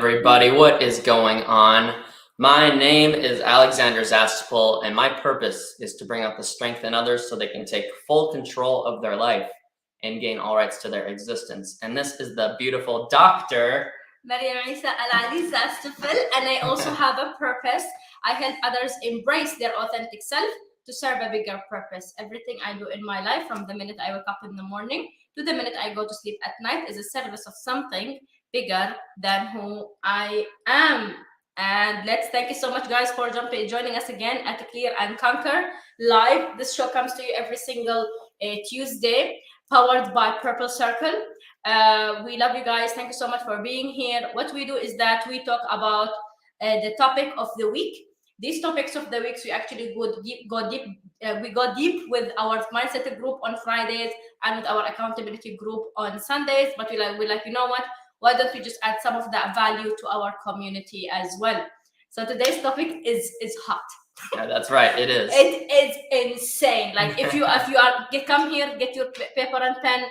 everybody? What is going on? My name is Alexander Zastapol, and my purpose is to bring out the strength in others so they can take full control of their life and gain all rights to their existence. And this is the beautiful Dr. Maryam Al-Ali Zastapol, and I also have a purpose. I help others embrace their authentic self to serve a bigger purpose. Everything I do in my life, from the minute I wake up in the morning to the minute I go to sleep at night, is a service of something bigger than who I am. And let's thank you so much, guys, for joining us again at Clear and Conquer Live. This show comes to you every single Tuesday, powered by Purple Circle. We love you guys. Thank you so much for being here. What we do is that we talk about the topic of the week. These topics of the weeks we actually go deep with our mindset group on Fridays and with our accountability group on Sundays. But we like, you know what? Why don't we just add some of that value to our community as well? So today's topic is hot. Yeah, that's right. It is. It is insane. Like if you come here, get your paper and pen,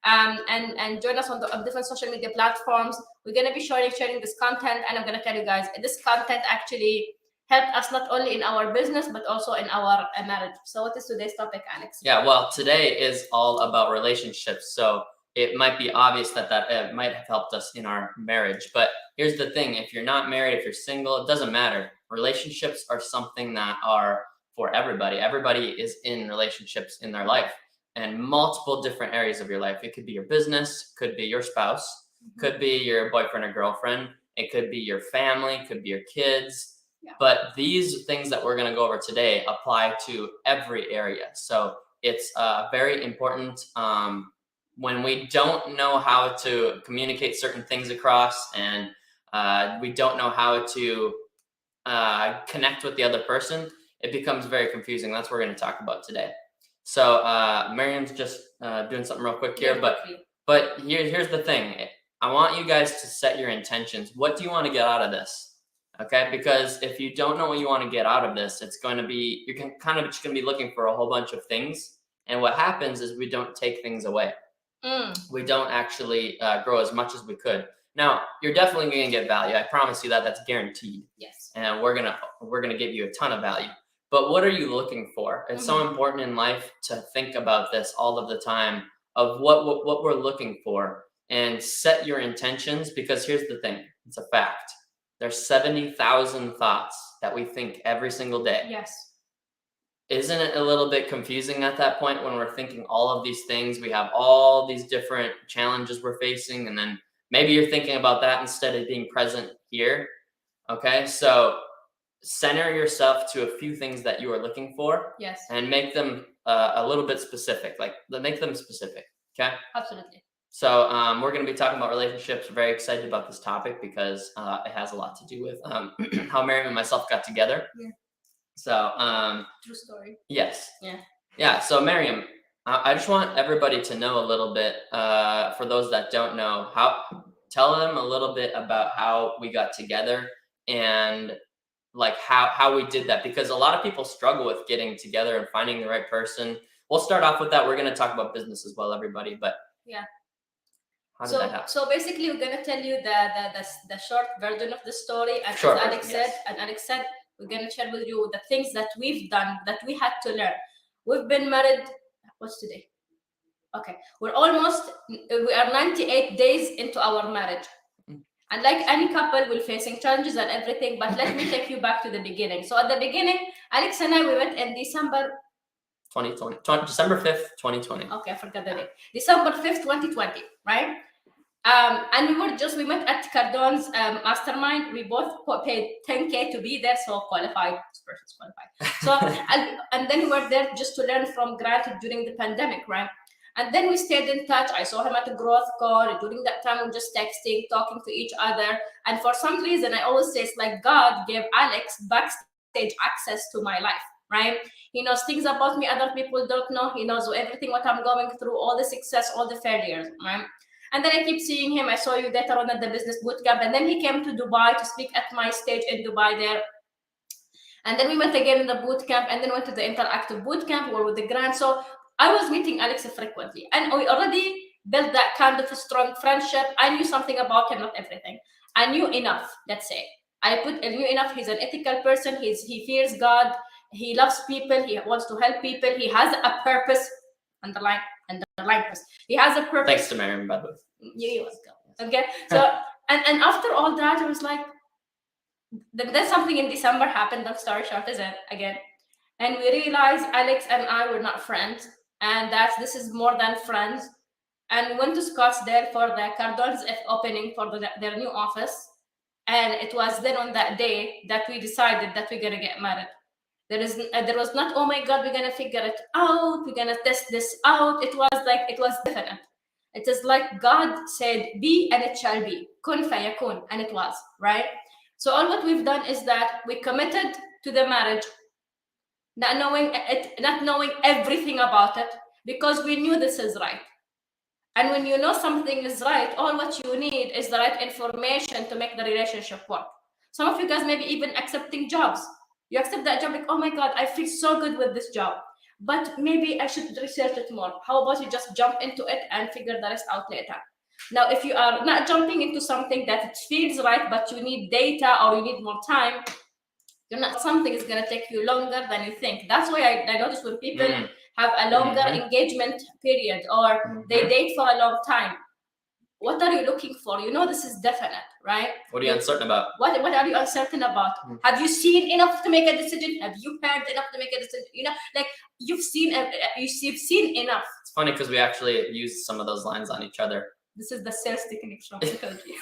and join us on the different social media platforms. We're gonna be sharing this content, and I'm gonna tell you guys, this content actually helped us not only in our business but also in our marriage. So what is today's topic, Alex? Yeah, well, today is all about relationships. So it might be obvious that might have helped us in our marriage. But here's the thing. If you're not married, if you're single, it doesn't matter. Relationships are something that are for everybody. Everybody is in relationships in their life and multiple different areas of your life. It could be your business, could be your spouse, could be your boyfriend or girlfriend. It could be your family, could be your kids. Yeah. But these things that we're going to go over today apply to every area. So it's very important when we don't know how to communicate certain things across, and we don't know how to connect with the other person, it becomes very confusing. That's what we're going to talk about today. So Maryam's just doing something real quick here, but here's the thing. I want you guys to set your intentions. What do you want to get out of this? Okay, because if you don't know what you want to get out of this, it's going to be, you're kind of just going to be looking for a whole bunch of things. And what happens is we don't take things away. We don't actually grow as much as we could. Now, you're definitely going to get value. I promise you that. That's guaranteed. Yes. And we're gonna give you a ton of value. But what are you looking for? It's so important in life to think about this all of the time, of what we're looking for, and set your intentions. Because here's the thing. It's a fact. There's 70,000 thoughts that we think every single day. Yes. Isn't it a little bit confusing at that point when we're thinking all of these things? We have all these different challenges we're facing, and then maybe you're thinking about that instead of being present here. Okay, so center yourself to a few things that you are looking for. Yes. And make them a little bit specific. Like, make them specific. Okay. Absolutely. So we're going to be talking about relationships. We're very excited about this topic because it has a lot to do with how Maryam and myself got together. Yeah. So true story. Yes. Yeah. Yeah. So Maryam, I just want everybody to know a little bit. For those that don't know, tell them a little bit about how we got together and like how we did that, because a lot of people struggle with getting together and finding the right person. We'll start off with that. We're going to talk about business as well, everybody. But yeah. How did that happen? So basically, we're gonna tell you the short version of the story, and Sure, as Alex said, we're gonna share with you the things that we've done that we had to learn. We've been married. What's today? Okay, we are 98 days into our marriage, and like any couple, we're facing challenges and everything. But let me take you back to the beginning. So at the beginning, Alex and I, we met in December 2020, December 5th, 2020. Okay, I forgot the date. December 5th, 2020, right? And we met at Cardon's mastermind. We both paid 10K to be there, so qualified. This person's qualified. So, and then we were there just to learn from Grant during the pandemic, right? And then we stayed in touch. I saw him at the growth call. During that time, we were just texting, talking to each other. And for some reason, I always say it's like God gave Alex backstage access to my life, right? He knows things about me other people don't know. He knows everything what I'm going through, all the success, all the failures, right? And then I keep seeing him. I saw you later on at the business bootcamp, and then he came to Dubai to speak at my stage in Dubai there. And then we went again in the bootcamp, and then went to the interactive bootcamp or with the grant. So I was meeting Alex frequently, and we already built that kind of a strong friendship. I knew something about him, not everything. I knew enough, let's say. I knew enough. He's an ethical person. He fears God. He loves people. He wants to help people. He has a purpose. Underline, purpose. He has a purpose. Thanks to Maryam, by the way. You was go. Okay. So and after all that, it was like then something in December happened. Long story short is it again, and we realized Alex and I were not friends, and this is more than friends. And we went to Scottsdale for the Cardinals opening for their new office. And it was then on that day that we decided that we're gonna get married. There was not, oh my God, we're gonna figure it out, we're gonna test this out. It was definite. It is like God said, be and it shall be. Kun fayakun, and it was, right? So all what we've done is that we committed to the marriage, not knowing everything about it, because we knew this is right. And when you know something is right, all what you need is the right information to make the relationship work. Some of you guys maybe even accepting jobs. You accept that job like, oh my God, I feel so good with this job, but maybe I should research it more. How about you just jump into it and figure the rest out later? Now, if you are not jumping into something that it feels right, but you need data or you need more time, something is going to take you longer than you think. That's why I notice when people have a longer engagement period or they date for a long time, what are you looking for? You know this is definite, right? What are you uncertain about? What are you uncertain about? Have you seen enough to make a decision? Have you heard enough to make a decision? You know, like you've seen enough. It's funny because we actually used some of those lines on each other. This is the sales techniques from psychology.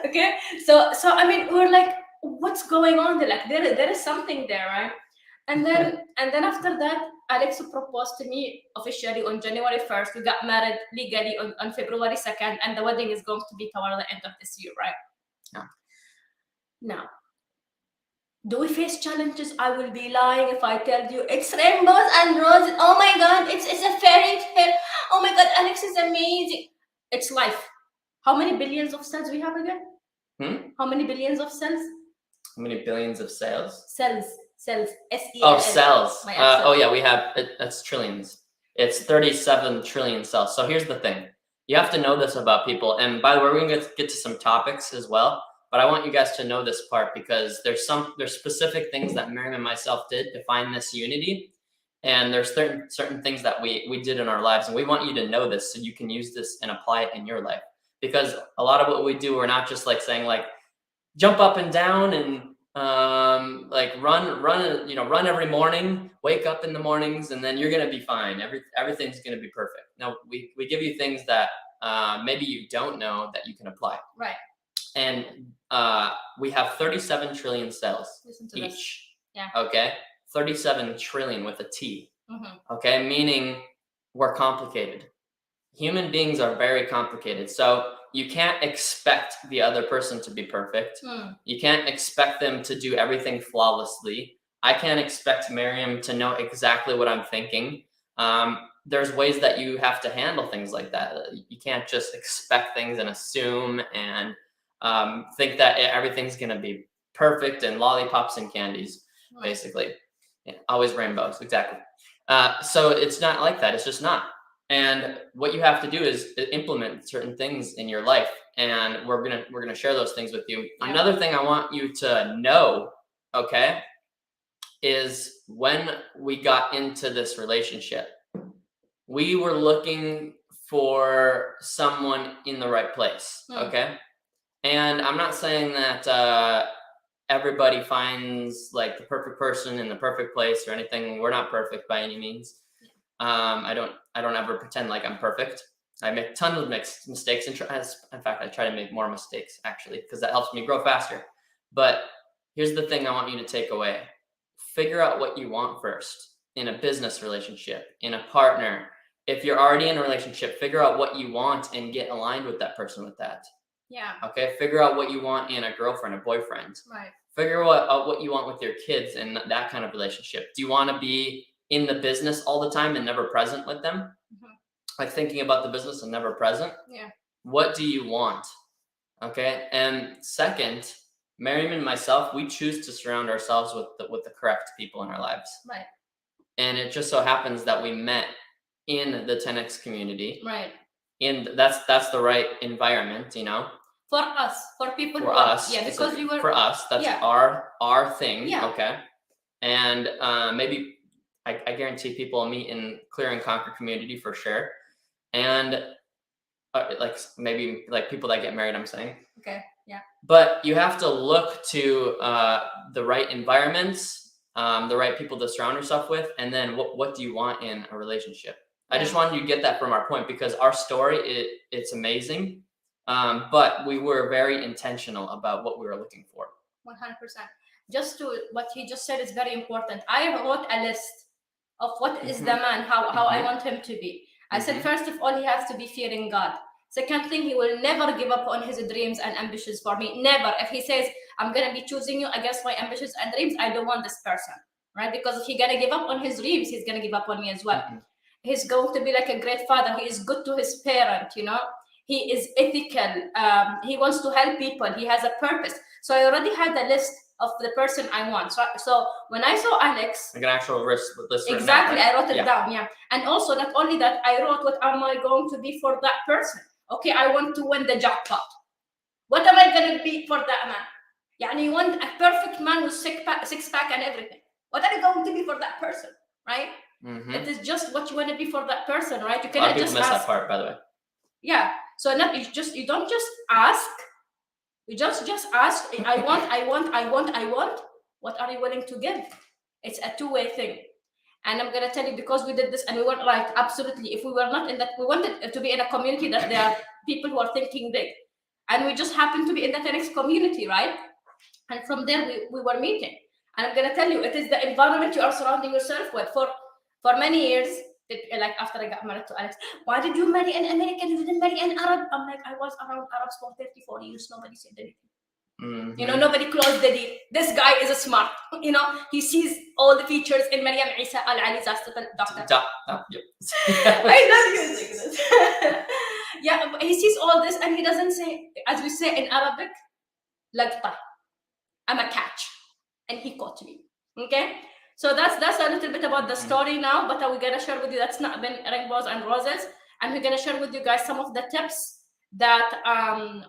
Okay, so I mean, we're like, what's going on there? Like there is something there, right? And then after that, Alex proposed to me officially on January 1st. We got married legally on February 2nd, and the wedding is going to be toward the end of this year, right? Yeah. Now, do we face challenges? I will be lying if I tell you it's rainbows and roses. Oh my God, it's a fairy tale. Oh my God, Alex is amazing. It's life. How many billions of cells we have again? How many billions of cells? How many billions of cells? Cells. S-E-L-L. Oh, cells. Oh yeah, we have, that's trillions. It's 37 trillion cells. So here's the thing. You have to know this about people. And by the way, we're going to get to some topics as well. But I want you guys to know this part because there's specific things that Maryam and myself did to find this unity. And there's certain things that we did in our lives. And we want you to know this so you can use this and apply it in your life. Because a lot of what we do, we're not just like saying like, jump up and down and like run every morning, wake up in the mornings, and then you're going to be fine. Everything's going to be perfect. Now we give you things that maybe you don't know that you can apply. Right. And we have 37 trillion cells each. This. Yeah. Okay. 37 trillion with a T. Okay. Meaning we're complicated. Human beings are very complicated. So you can't expect the other person to be perfect. You can't expect them to do everything flawlessly. I can't expect Maryam to know exactly what I'm thinking. There's ways that you have to handle things like that. You can't just expect things and assume and think that everything's going to be perfect and lollipops and candies, basically. Yeah, always rainbows, exactly. So it's not like that. It's just not. And what you have to do is implement certain things in your life, and we're gonna share those things with you. Yeah. Another thing I want you to know, okay, is when we got into this relationship, we were looking for someone in the right place, okay? And I'm not saying that everybody finds like the perfect person in the perfect place or anything. We're not perfect by any means. I don't ever pretend like I'm perfect. I make tons of mistakes, and in fact, I try to make more mistakes actually because that helps me grow faster. But here's the thing I want you to take away: figure out what you want first in a business relationship, in a partner. If you're already in a relationship, figure out what you want and get aligned with that person with that. Yeah. Okay. Figure out what you want in a girlfriend, a boyfriend. Right. Figure out what you want with your kids and that kind of relationship. Do you want to be in the business all the time and never present with them? Like thinking about the business and never present? Yeah. What do you want? Okay. And second, Maryam and myself, we choose to surround ourselves with the correct people in our lives. Right. And it just so happens that we met in the 10X community. Right. And that's the right environment, you know. For us, for people For who are, us, yeah, because we were, for us, that's yeah. our thing. Yeah. Okay. And maybe I guarantee people meet in Clear and Conquer community for sure. And like maybe like people that get married, I'm saying. Okay. Yeah. But you have to look to the right environments, the right people to surround yourself with, and then what do you want in a relationship? I just wanted you to get that from our point, because our story, it's amazing, but we were very intentional about what we were looking for. 100%. Just to what he just said is very important. I wrote a list of what is the man, how I want him to be. I said, first of all, he has to be fearing God. Second thing, he will never give up on his dreams and ambitions for me. Never. If he says, I'm going to be choosing you against my ambitions and dreams, I don't want this person, right? Because if he's going to give up on his dreams, he's going to give up on me as well. He's going to be like a great father. He is good to his parent, you know. He is ethical. He wants to help people. He has a purpose. So I already had a list of the person I want. So when I saw Alex, like an actual list. Exactly, right? I wrote it down. Yeah, and also not only that, I wrote what am I going to be for that person. Okay, I want to win the jackpot. What am I going to be for that man? Yani you want a perfect man with six pack and everything. What are you going to be for that person, right? It is just what you want to be for that person, right? You cannot just miss ask. that part, by the way. Yeah. So not you don't just ask. You just ask. I want. What are you willing to give? It's a two-way thing. And I'm gonna tell you, because we did this and we weren't right. Absolutely. If we were not in that, we wanted to be in a community that there are people who are thinking big, and we just happened to be in that next community, right? And from there we were meeting. And I'm gonna tell you, it is the environment you are surrounding yourself with. For many years, like after I got married to Alex, why did you marry an American? You didn't marry an Arab. I'm like, I was around Arabs for 34 years. Nobody said anything. You know, nobody closed the deal. This guy is a smart. You know, he sees all the features in Maryam Isa Al Ali Zastafal doctor. Yep. I love using this. Yeah, but he sees all this and he doesn't say, as we say in Arabic, lagta. I'm a catch. And he caught me. Okay? So that's a little bit about the story now, but we're gonna share with you, that's not been rainbows and roses, and we're gonna share with you guys some of the tips that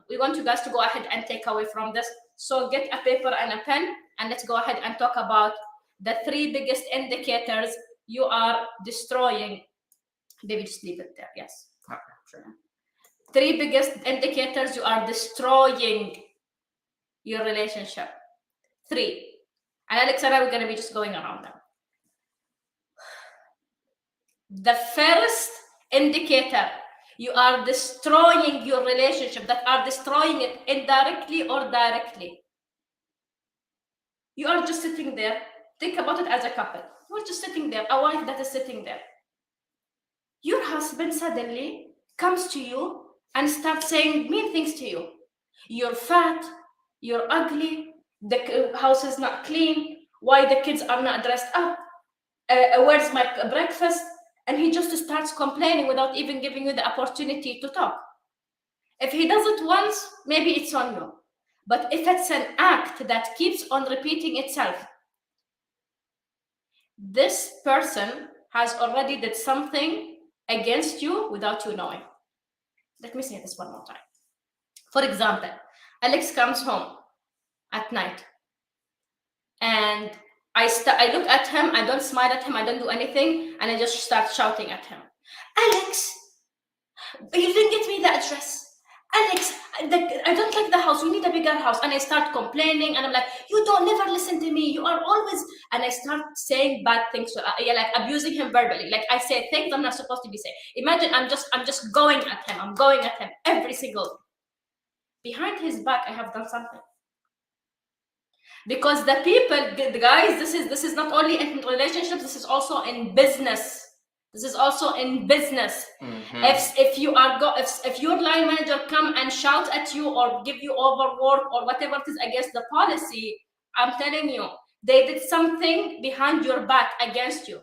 we want you guys to go ahead and take away from this. So get a paper and a pen, and let's go ahead and talk about the 3 biggest indicators you are destroying. Baby, just leave it there. Yes. Sure. 3 biggest indicators you are destroying your relationship. 3. And Alex and I, we're going to be just going around them. The first indicator you are destroying your relationship, that are destroying it indirectly or directly. You are just sitting there. Think about it as a couple. You're just sitting there, a wife that is sitting there. Your husband suddenly comes to you and starts saying mean things to you. You're fat, you're ugly, the house is not clean, why the kids are not dressed up, where's my breakfast? And he just starts complaining without even giving you the opportunity to talk. If he does it once, maybe it's on you. But if it's an act that keeps on repeating itself, this person has already did something against you without you knowing. Let me say this one more time. For example, Alex comes home at night and I look at him, I don't smile at him, I don't do anything, and I just start shouting at him. Alex, you didn't get me the address. Alex, I don't like the house, we need a bigger house. And I start complaining and I'm like, you don't never listen to me, you are always, and I start saying bad things, like abusing him verbally. Like I say things I'm not supposed to be saying. Imagine I'm just going at him, I'm going at him every single day. Behind his back, I have done something. Because the people, the guys, this is not only in relationships, this is also in business. This is also in business. If your line manager come and shout at you or give you overwork or whatever it is against the policy, I'm telling you, they did something behind your back against you.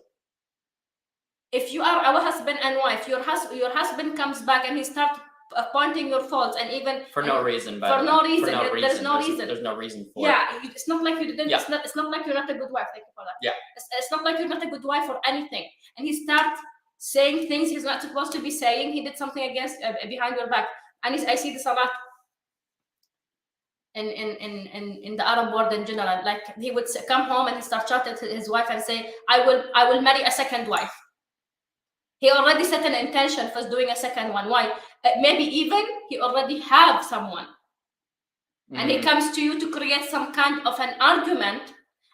If you are our husband and wife, your husband comes back and he starts pointing your faults, and even for no reason. There's no reason. There's no reason for it. Yeah, it's not like you didn't. Yeah. It's not like you're not a good wife. Thank you for that. Yeah. It's not like you're not a good wife or anything. And he starts saying things he's not supposed to be saying. He did something against behind your back, and I see this a lot. in the Arab world in general. Like he would come home and he start chatting to his wife and say, I will marry a second wife. He already set an intention for doing a second one. Why? Maybe even he already have someone, and he comes to you to create some kind of an argument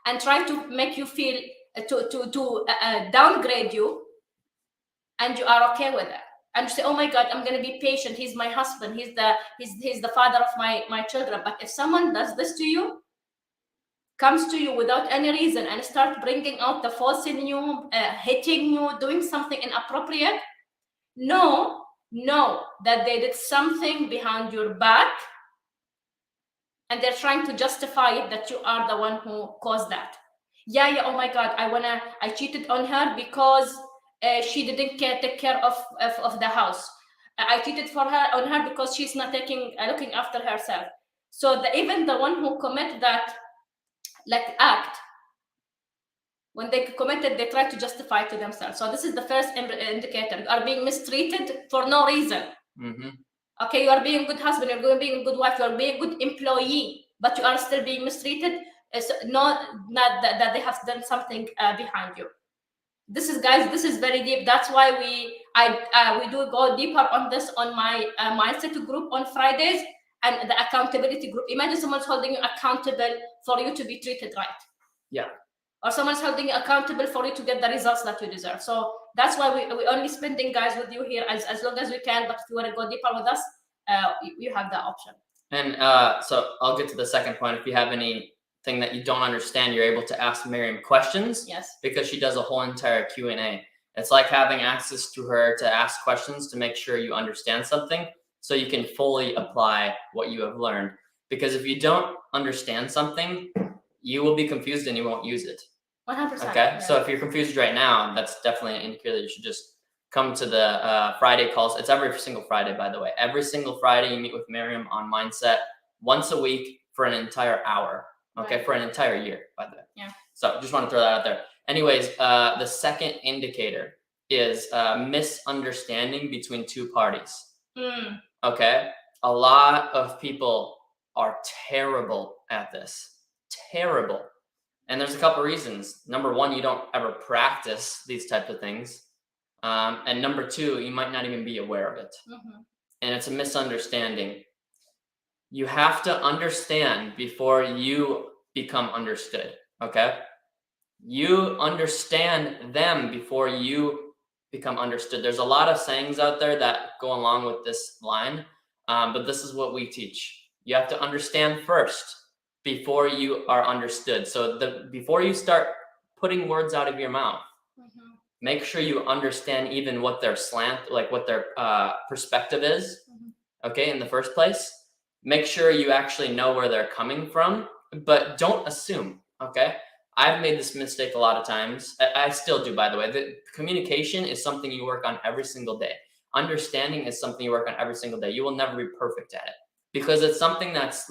and try to make you feel to downgrade you, and you are okay with it. And you say, oh my God, I'm going to be patient. He's my husband. He's the father of my children. But if someone does this to you, comes to you without any reason and start bringing out the faults in you, hitting you, doing something inappropriate, know that they did something behind your back, and they're trying to justify it that you are the one who caused that. Yeah, oh my God, I cheated on her because she didn't take care of the house. I cheated on her because she's not looking after herself. So even the one who commit that act, when they committed, they try to justify it to themselves. So this is the first indicator. You are being mistreated for no reason. Okay, you are being a good husband, you're being a good wife, you're being a good employee, but you are still being mistreated. It's not that they have done something behind you. This is very deep. That's why we do go deeper on this on my mindset group on Fridays, and the accountability group. Imagine someone's holding you accountable for you to be treated right. Yeah. Or someone's holding you accountable for you to get the results that you deserve. So that's why we only spending guys with you here as long as we can. But if you want to go deeper with us, you have that option. And so I'll get to the second point. If you have anything that you don't understand, you're able to ask Maryam questions. Yes. Because she does a whole entire Q&A. It's like having access to her to ask questions to make sure you understand something, so you can fully apply what you have learned. Because if you don't understand something, you will be confused and you won't use it. 100%. Okay. Yeah. So if you're confused right now, that's definitely an indicator that you should just come to the Friday calls. It's every single Friday, by the way. Every single Friday, you meet with Maryam on Mindset once a week for an entire hour. Okay. Right. For an entire year, by the way. Yeah. So just want to throw that out there. Anyways, the second indicator is misunderstanding between two parties. Okay. A lot of people are terrible at this. Terrible. And there's a couple reasons. Number one, you don't ever practice these types of things. And number two, you might not even be aware of it. And it's a misunderstanding. You have to understand before you become understood. Okay? You understand them before you become understood. There's a lot of sayings out there that go along with this line, but this is what we teach. You have to understand first before you are understood. So before you start putting words out of your mouth, make sure you understand even what their what their perspective is. Okay, in the first place, make sure you actually know where they're coming from, but don't assume. Okay, I've made this mistake a lot of times. I still do, by the way. The communication is something you work on every single day. Understanding is something you work on every single day. You will never be perfect at it, because it's something that's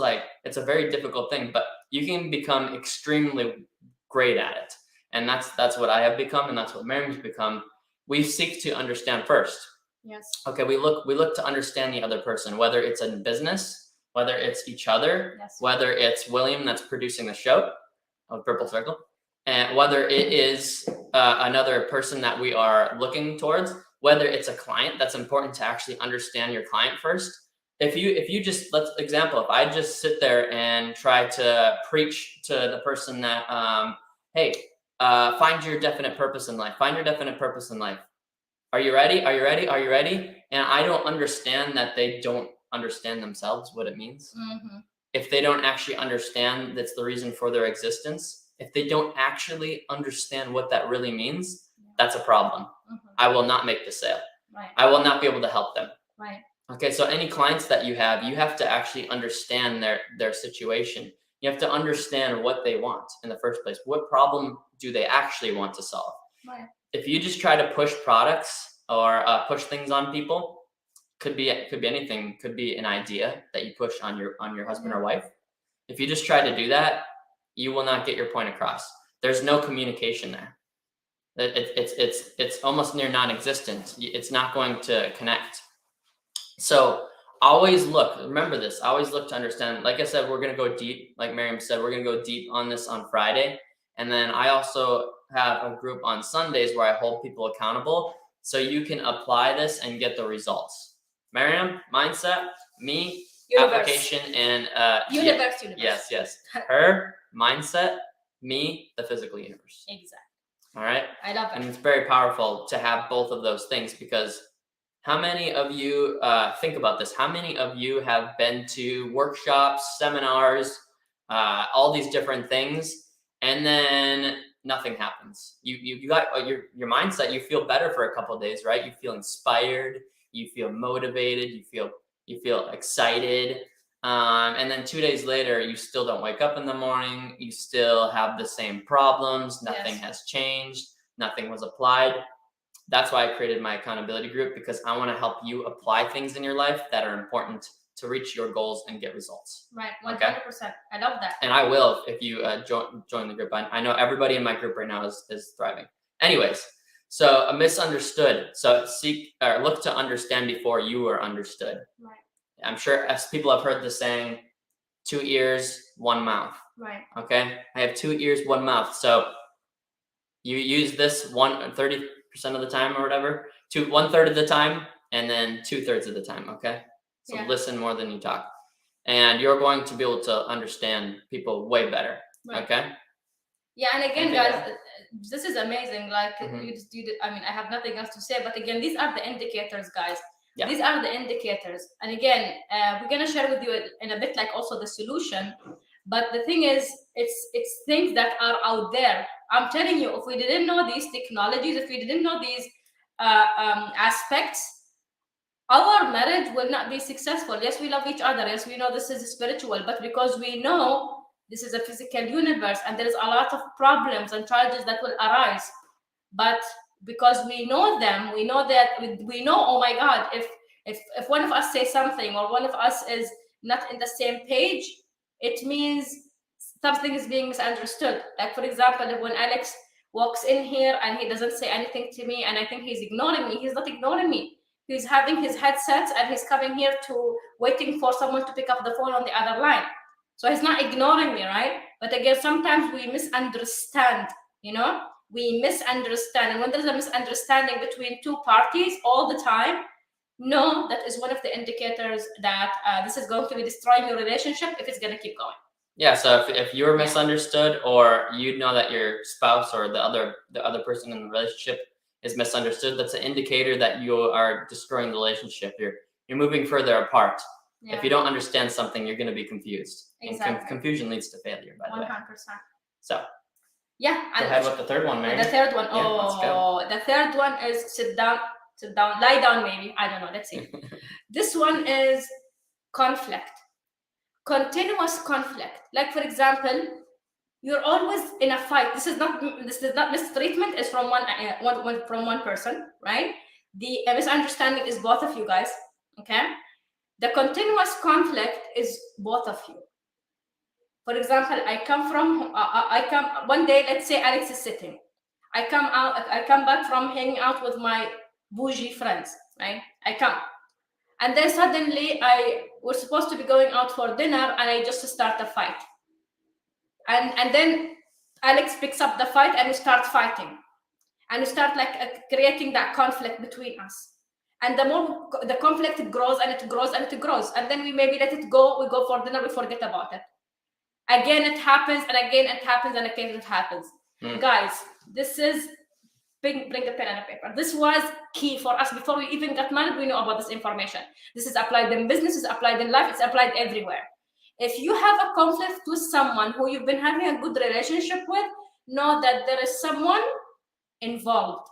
it's a very difficult thing, but you can become extremely great at it. And that's what I have become, and that's what Maryam's become. We seek to understand first. Yes. Okay, we look to understand the other person, whether it's in business, whether it's each other, yes, whether it's William that's producing the show of Purple Circle, and whether it is another person that we are looking towards, whether it's a client. That's important to actually understand your client first. If you just, let's example, if I just sit there and try to preach to the person that, hey, find your definite purpose in life. Find your definite purpose in life. Are you ready? Are you ready? Are you ready? And I don't understand that they don't understand themselves what it means. If they don't actually understand that's the reason for their existence, if they don't actually understand what that really means, that's a problem. I will not make the sale. Right. I will not be able to help them. Right. Okay, so any clients that you have to actually understand their situation. You have to understand what they want in the first place. What problem do they actually want to solve? Right. If you just try to push products or push things on people, could be anything. Could be an idea that you push on your husband or wife. If you just try to do that, you will not get your point across. There's no communication there. It's almost near non-existent. It's not going to connect. So always look, remember this, always look to understand. Like I said, we're going to go deep. Like Maryam said, we're going to go deep on this on Friday. And then I also have a group on Sundays where I hold people accountable so you can apply this and get the results. Maryam, mindset, me, Universe. application, and Universe. yes. Her, mindset, me, the physical universe. Exactly. All right. I love it. And it's very powerful to have both of those things, because how many of you think about this? How many of you have been to workshops, seminars, all these different things, and then nothing happens? You got your mindset. You feel better for a couple of days, right? You feel inspired. You feel motivated. You feel excited. And then 2 days later, you still don't wake up in the morning. You still have the same problems. Nothing has changed. Nothing was applied. That's why I created my accountability group, because I want to help you apply things in your life that are important to reach your goals and get results. Right, 100%. I love that. And I will if you join the group. I know everybody in my group right now is thriving. Anyways, so a misunderstood. So seek or look to understand before you are understood. Right. I'm sure as people have heard the saying, 2 ears, 1 mouth. Right. Okay, I have 2 ears, 1 mouth. So you use this 30% of the time or whatever, 1/3 of the time, and then 2/3 of the time. Okay, so listen more than you talk, and you're going to be able to understand people way better. Right. Okay. Yeah, and again, guys, this is amazing. Like you did. I mean, I have nothing else to say. But again, these are the indicators, guys. Yeah. These are the indicators. And again, we're gonna share with you in a bit, like also the solution. But the thing is, it's things that are out there. I'm telling you, if we didn't know these technologies, if we didn't know these aspects, our marriage will not be successful. Yes, we love each other. Yes, we know this is spiritual, but because we know this is a physical universe and there is a lot of problems and challenges that will arise, but because we know them, we know that we know, oh my God, if one of us says something or one of us is not in the same page, it means something is being misunderstood. Like, for example, when Alex walks in here and he doesn't say anything to me and I think he's ignoring me, he's not ignoring me. He's having his headset and he's coming here to waiting for someone to pick up the phone on the other line. So he's not ignoring me, right? But again, sometimes we misunderstand, we misunderstand. And when there's a misunderstanding between two parties all the time, no, that is one of the indicators that this is going to be destroying your relationship if it's going to keep going. Yeah, so if you're misunderstood, or you know that your spouse or the other person in the relationship is misunderstood, that's an indicator that you are destroying the relationship. You're moving further apart. Yeah. If you don't understand something, you're going to be confused. Exactly. And confusion leads to failure, by the way. 100%. So yeah, go ahead with the third one, Mary. The third one. The third one is sit down, lie down, maybe. I don't know. Let's see. This one is conflict. Continuous conflict. Like, for example, you're always in a fight. This is not mistreatment. Is from one person, right? The misunderstanding is both of you guys. Okay. The continuous conflict is both of you. For example, I come one day. Let's say Alex is sitting. I come back from hanging out with my bougie friends. Right. I come. And then suddenly we're supposed to be going out for dinner and I just start a fight. And then Alex picks up the fight and we start fighting. And we start creating that conflict between us. And the more the conflict grows and it grows and it grows. And then we maybe let it go, we go for dinner, we forget about it. Again, it happens, and again it happens, and again it happens. Guys, this is bring a pen and a paper. This was key for us before we even got married. We know about this information. This is applied in business, it's applied in life, it's applied everywhere. If you have a conflict with someone who you've been having a good relationship with, know that there is someone involved,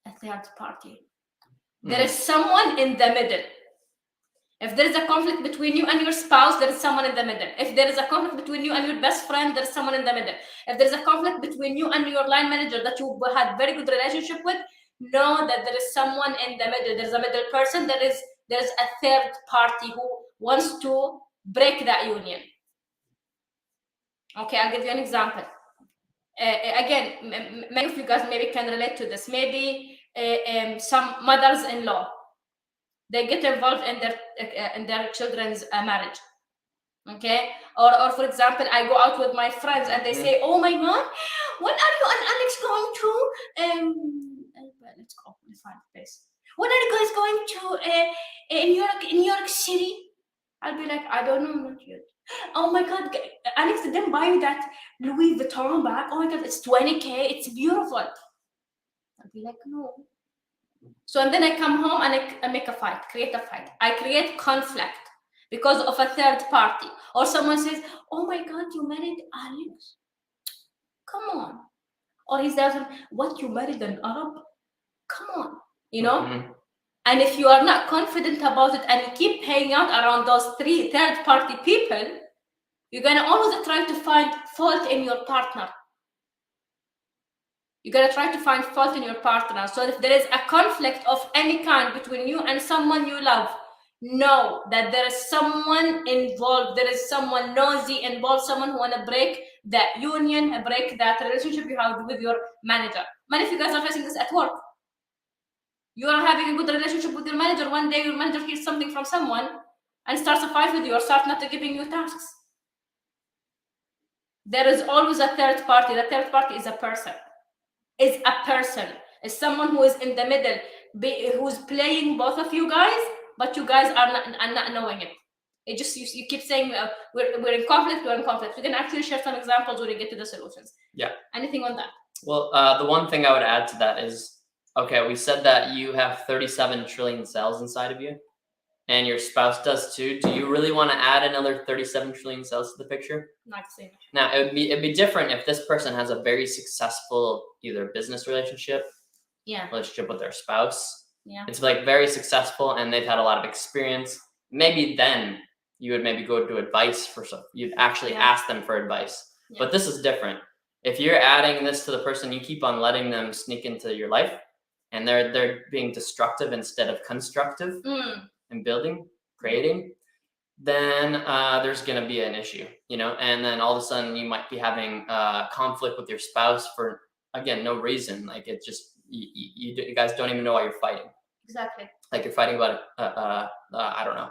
a third party. There is someone in the middle. If there is a conflict between you and your spouse, there is someone in the middle. If there is a conflict between you and your best friend, there is someone in the middle. If there is a conflict between you and your line manager that you had very good relationship with, know that there is someone in the middle. There is a middle person. There is a third party who wants to break that union. Okay, I'll give you an example. Again, many of you guys maybe can relate to this. Maybe some mothers-in-law. they get involved in their children's marriage. Okay, or for example, I go out with my friends and they say, "Oh my God, when are you and Alex going to let's go, let's find a place. When are you guys going to New York City?" I'll be like, "I don't know, not yet." "Oh my God, Alex didn't buy you that Louis Vuitton bag. Oh my God, it's 20K. It's beautiful." I'll be like, "No." So and then I come home and I make a fight, create a fight. I create conflict because of a third party. Or someone says, "Oh my God, you married Alex? Come on." Or he's there, "What, you married an Arab? Come on." You know? And if you are not confident about it and you keep hanging out around those three third party people, you're gonna always try to find fault in your partner. You're gonna try to find fault in your partner. So if there is a conflict of any kind between you and someone you love, know that there is someone involved, there is someone nosy involved, someone who wanna break that union, break that relationship you have with your manager. Many of you guys are facing this at work. You are having a good relationship with your manager. One day your manager hears something from someone and starts a fight with you or starts not giving you tasks. There is always a third party. The third party is a person. Is someone who is in the middle, who's playing both of you guys, but you guys are not knowing it. It just you keep saying we're in conflict. We're in conflict. We can actually share some examples when we get to the solutions. Yeah. Anything on that? Well, the one thing I would add to that is, okay, we said that you have 37 trillion cells inside of you, and your spouse does too. Do you really want to add another 37 trillion cells to the picture? Not the same. Now, it'd be different if this person has a very successful either business relationship with their spouse. Yeah. It's like very successful and they've had a lot of experience. Maybe then you would maybe go to advice for some. You'd actually ask them for advice. Yeah. But this is different. If you're adding this to the person, you keep on letting them sneak into your life, and they're being destructive instead of constructive and building, creating, then there's going to be an issue, and then all of a sudden you might be having conflict with your spouse for, again, no reason. Like, it just, you guys don't even know why you're fighting. Exactly. Like, you're fighting about, I don't know,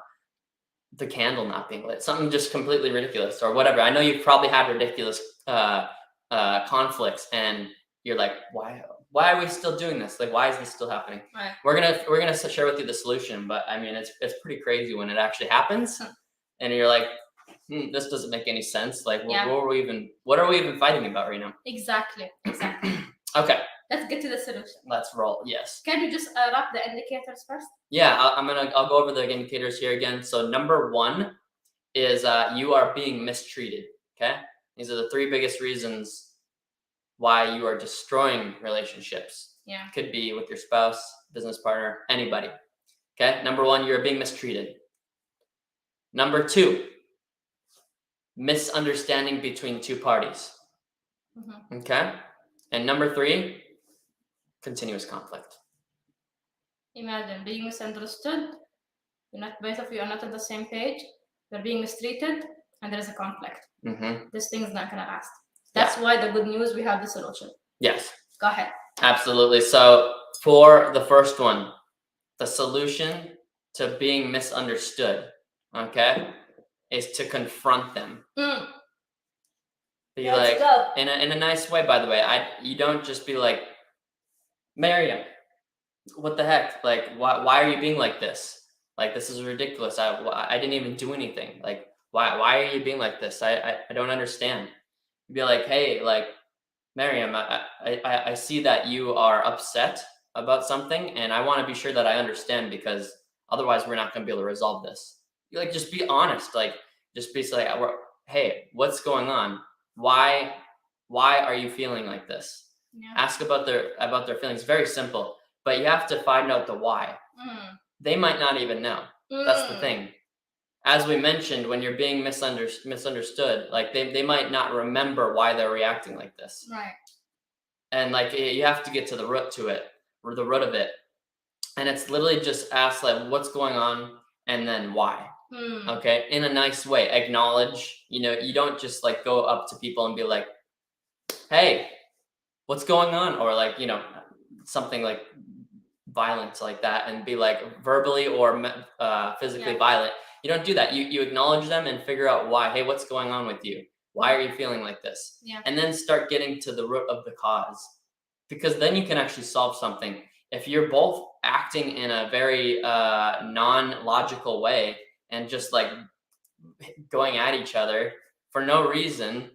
the candle not being lit, something just completely ridiculous or whatever. I know you've probably had ridiculous conflicts, and you're like, why are we still doing this? Like, why is this still happening? Right. We're gonna share with you the solution, but I mean, it's pretty crazy when it actually happens, and you're like, this doesn't make any sense. Like, what are we even fighting about right now? Exactly. Okay. Let's get to the solution. Let's roll. Yes. Can you just wrap the indicators first? Yeah, I'll go over the indicators here again. So number 1 is you are being mistreated. Okay, these are the 3 biggest reasons why you are destroying relationships. Yeah. Could be with your spouse, business partner, anybody. Okay. Number 1, you're being mistreated. Number 2, misunderstanding between 2 parties. Okay. And number 3, continuous conflict. Imagine being misunderstood. Both of you are not on the same page. You're being mistreated, and there is a conflict. This thing's not gonna last. That's why the good news, we have the solution. Yes. Go ahead. Absolutely. So for the first one, the solution to being misunderstood, okay, is to confront them. Be like, in a nice way, by the way. You don't just be like, Maryam, what the heck? Like, why are you being like this? Like, this is ridiculous. I didn't even do anything. Like, why are you being like this? I don't understand. Be like, hey, like, Maryam, I see that you are upset about something, and I want to be sure that I understand, because otherwise we're not going to be able to resolve this. You, like, just be honest. Like, just be like, hey, what's going on? Why are you feeling like this? Yeah. Ask about their feelings. Very simple, but you have to find out the why. They might not even know. That's the thing. As we mentioned, when you're being misunderstood, like, they might not remember why they're reacting like this. Right. And like, you have to get to the root of it. And it's literally just ask, like, what's going on, and then why. Okay, in a nice way. Acknowledge. You don't just like go up to people and be like, hey, what's going on? Or like, something like violent like that and be like verbally or physically violent. You don't do that. You acknowledge them and figure out why. Hey, what's going on with you? Why are you feeling like this? Yeah. And then start getting to the root of the cause, because then you can actually solve something. If you're both acting in a very non-logical way and just like going at each other for no reason,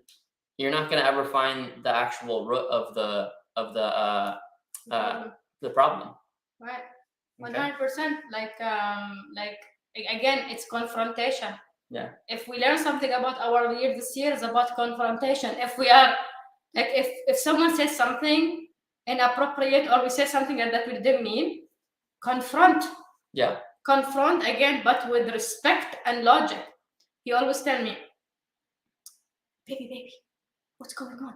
you're not going to ever find the actual root of the problem. Right. Okay? 100%. Like again, it's confrontation. Yeah. If we learn something about our year this year, is about confrontation. If we are like, if someone says something inappropriate or we say something that we didn't mean, confront. Yeah. Confront again, but with respect and logic. He always tell me, baby, what's going on?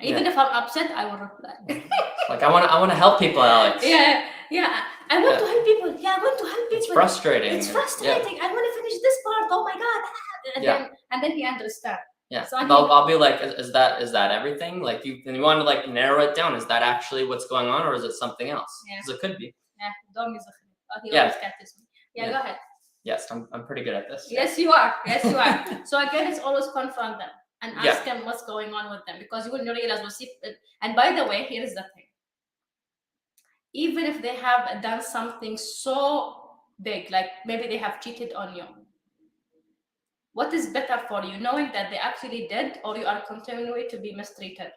Even if I'm upset, I will reply. Like, I want to help people, Alex. Yeah. I want to help people. Yeah, I want to help people. It's frustrating. It's frustrating. I want to finish this part. Oh my god. And then he understands. Yeah. So I'll be like, is that everything? Like, you want to like narrow it down. Is that actually what's going on, or is it something else? Yeah. Because it could be. Yeah. Dom is he always catches me. Yeah, go ahead. Yes, I'm pretty good at this. Yes, you are. So again, it's always confront them and ask them what's going on with them, because you will realize, we'll see. And by the way, here is the thing. Even if they have done something so big, like maybe they have cheated on you, what is better for you, knowing that they actually did, or you are continuing to be mistreated?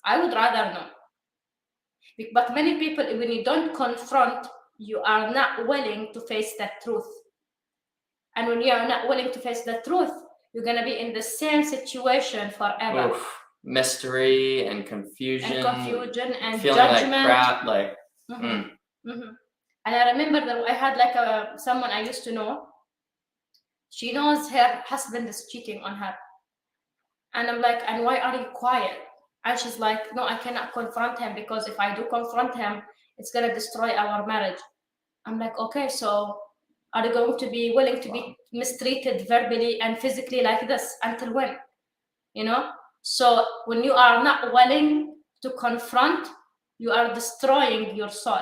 I would rather know. But many people, when you don't confront, you are not willing to face that truth. And when you are not willing to face the truth, you're going to be in the same situation forever. Oof. Mystery and confusion And feeling judgment. like crap. Like, And I remember that I had like someone I used to know. She knows her husband is cheating on her. And I'm like, and why are you quiet? And she's like, no, I cannot confront him, because if I do confront him, it's going to destroy our marriage. I'm like, okay, so are you going to be willing to be mistreated verbally and physically like this until when? So when you are not willing to confront, you are destroying your soul.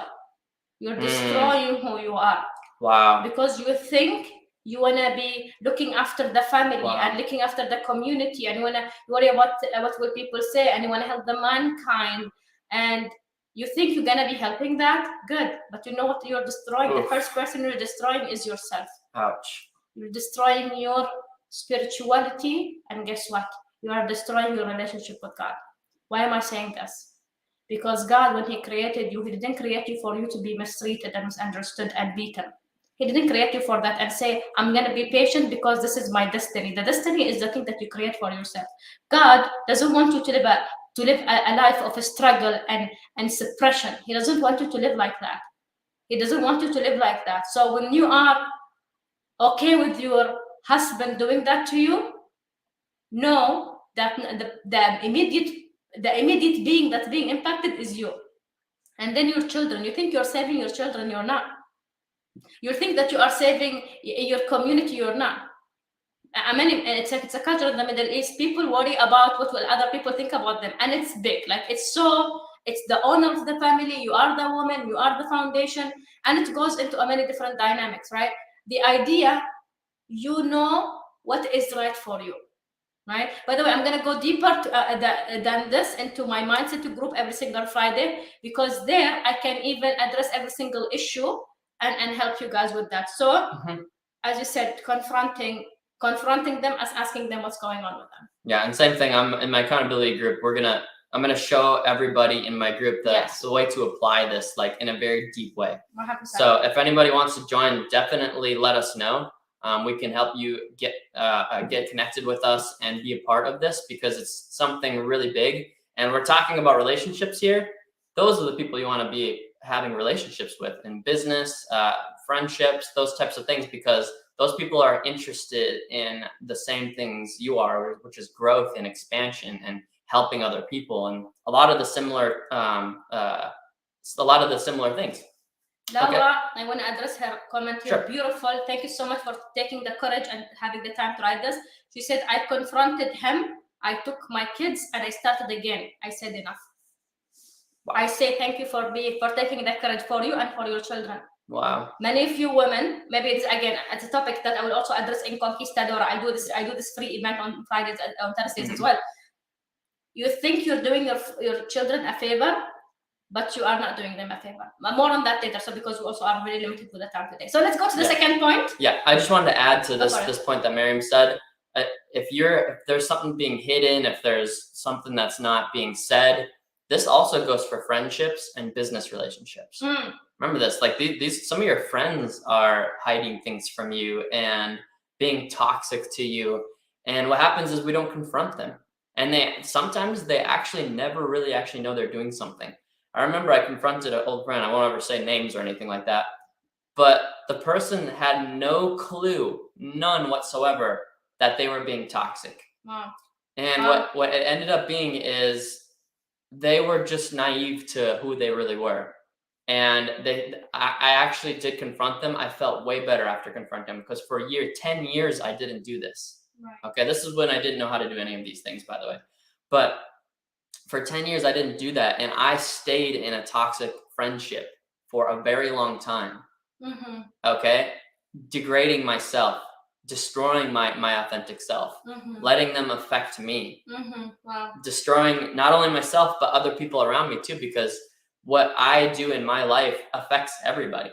You're destroying who you are. Wow. Because you think you want to be looking after the family and looking after the community, and you want to worry about what will people say, and you want to help the mankind, and you think you're going to be helping that. Good. But you know what you're destroying? The first person you're destroying is yourself. Ouch. You're destroying your spirituality, and guess what? You are destroying your relationship with God. Why am I saying this? Because God, when He created you, He didn't create you for you to be mistreated and misunderstood and beaten. He didn't create you for that and say, I'm going to be patient because this is my destiny. The destiny is the thing that you create for yourself. God doesn't want you to live a life of struggle and suppression. He doesn't want you to live like that. He doesn't want you to live like that. So when you are okay with your husband doing that to you, know that the immediate being that's being impacted is you. And then your children. You think you're saving your children, you're not. You think that you are saving your community, you're not. I mean, it's a culture in the Middle East. People worry about what will other people think about them, and it's big. Like it's the owner of the family. You are the woman. You are the foundation, and it goes into many different dynamics, right? The idea, you know what is right for you, right? By the way, I'm gonna go deeper than this into my mindset group every single Friday, because there I can even address every single issue and help you guys with that. So, as you said, confronting them as asking them what's going on with them. Yeah, and same thing. I'm in my accountability group. I'm gonna show everybody in my group the way to apply this, like in a very deep way. 100%. So if anybody wants to join, definitely let us know. We can help you get connected with us and be a part of this, because it's something really big. And we're talking about relationships here. Those are the people you want to be having relationships with in business, friendships, those types of things, because those people are interested in the same things you are, which is growth and expansion and helping other people, and a lot of the similar things. Laura, okay. I want to address her comment here. Sure. Beautiful. Thank you so much for taking the courage and having the time to write this. She said, I confronted him, I took my kids, and I started again. I said enough. I say thank you for taking that courage for you and for your children. Wow. Many of you women, maybe it's a topic that I will also address in Conquistadora. I do this free event on Fridays and on Thursdays as well. You think you're doing your children a favor, but you are not doing them a favor. More on that later, so because we also are very limited with the time today. So let's go to the second point. Yeah, I just wanted to add to this point that Maryam said. If there's something being hidden, if there's something that's not being said, this also goes for friendships and business relationships. Remember this, like these some of your friends are hiding things from you and being toxic to you. And what happens is we don't confront them. And sometimes they actually never really actually know they're doing something. I remember I confronted an old friend. I won't ever say names or anything like that. But the person had no clue, none whatsoever, that they were being toxic. Wow. And what it ended up being is they were just naive to who they really were. And I actually did confront them. I felt way better after confronting them because for 10 years, I didn't do this. Right. Okay, this is when I didn't know how to do any of these things, by the way. But for 10 years, I didn't do that. And I stayed in a toxic friendship for a very long time. Okay, degrading myself, destroying my authentic self, letting them affect me, Wow. destroying not only myself but other people around me too, because what I do in my life affects everybody.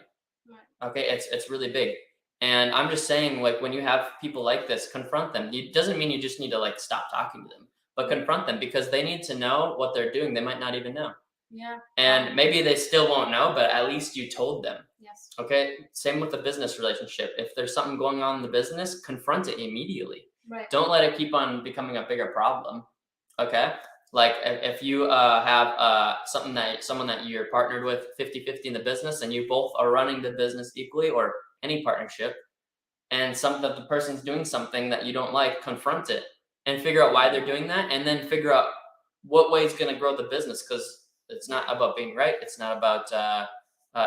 Right. Okay, it's really big. And I'm just saying, like, when you have people like this, confront them. It doesn't mean you just need to like stop talking to them, but confront them because they need to know what they're doing. They might not even know. Yeah. And maybe they still won't know, but at least you told them. Yes. Okay. Same with the business relationship. If there's something going on in the business, confront it immediately. Right. Don't let it keep on becoming a bigger problem. Okay. Like if you have someone that you're partnered with 50-50 in the business and you both are running the business equally, or any partnership, and that the person's doing something that you don't like, confront it and figure out why they're doing that, and then figure out what way is going to grow the business, because it's not about being right. It's not about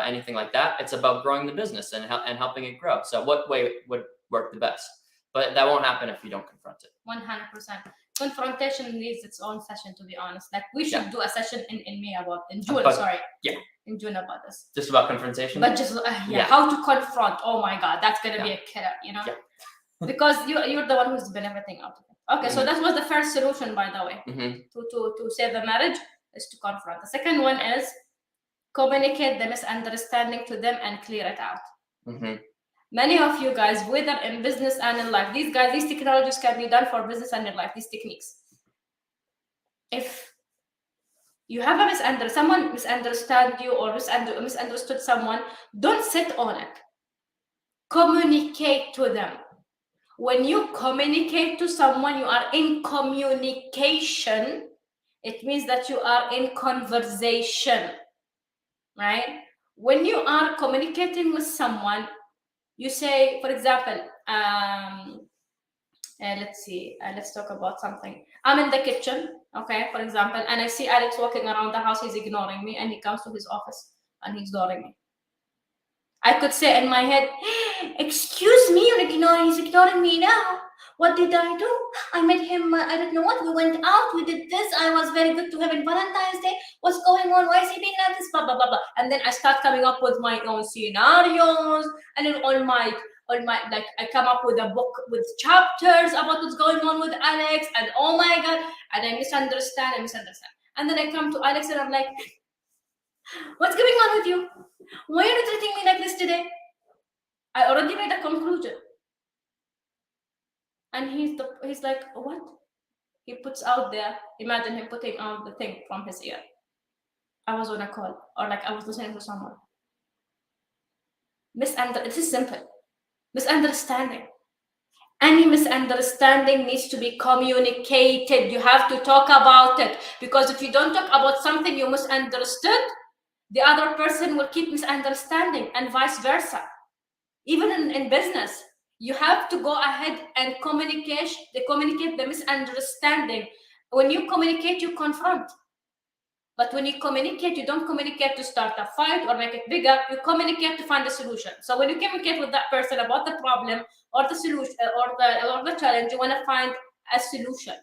anything like that. It's about growing the business and helping it grow. So what way would work the best? But that won't happen if you don't confront it. 100%. Confrontation needs its own session, to be honest. Like we should do a session in June. In June about this. Just about confrontation. But just how to confront. Oh my God, that's gonna be a killer, Yeah. Because you're the one who's been everything out of it. Okay, so that was the first solution, by the way, to save the marriage, is to confront. The second one is communicate the misunderstanding to them and clear it out. Many of you guys, whether in business and in life, these technologies can be done for business and in life, these techniques. If you have someone misunderstand you or misunderstood someone, don't sit on it. Communicate to them. When you communicate to someone, you are in communication. It means that you are in conversation, right? When you are communicating with someone, you say, for example, let's talk about something. I'm in the kitchen, okay, for example, and I see Alex walking around the house. He's ignoring me, and he comes to his office and he's ignoring me. I could say in my head, excuse me, he's ignoring me now. What did I do? I met him, I don't know what, we went out, we did this, I was very good to him in Valentine's Day. What's going on? Why is he being like this? Blah, blah, blah, blah. And then I start coming up with my own scenarios, and then all my like I come up with a book with chapters about what's going on with Alex, and oh my God, and I misunderstand. And then I come to Alex and I'm like, what's going on with you? Why are you treating me like this today? I already made a conclusion. And he's like, what? He puts out there, imagine him putting out the thing from his ear. I was on a call, or like I was listening to someone. It is simple. Misunderstanding. Any misunderstanding needs to be communicated. You have to talk about it, because if you don't talk about something you misunderstood, the other person will keep misunderstanding, and vice versa. Even in business, you have to go ahead and communicate the misunderstanding. When you communicate, you confront. But when you communicate, you don't communicate to start a fight or make it bigger. You communicate to find a solution. So when you communicate with that person about the problem or the solution or the challenge, you want to find a solution.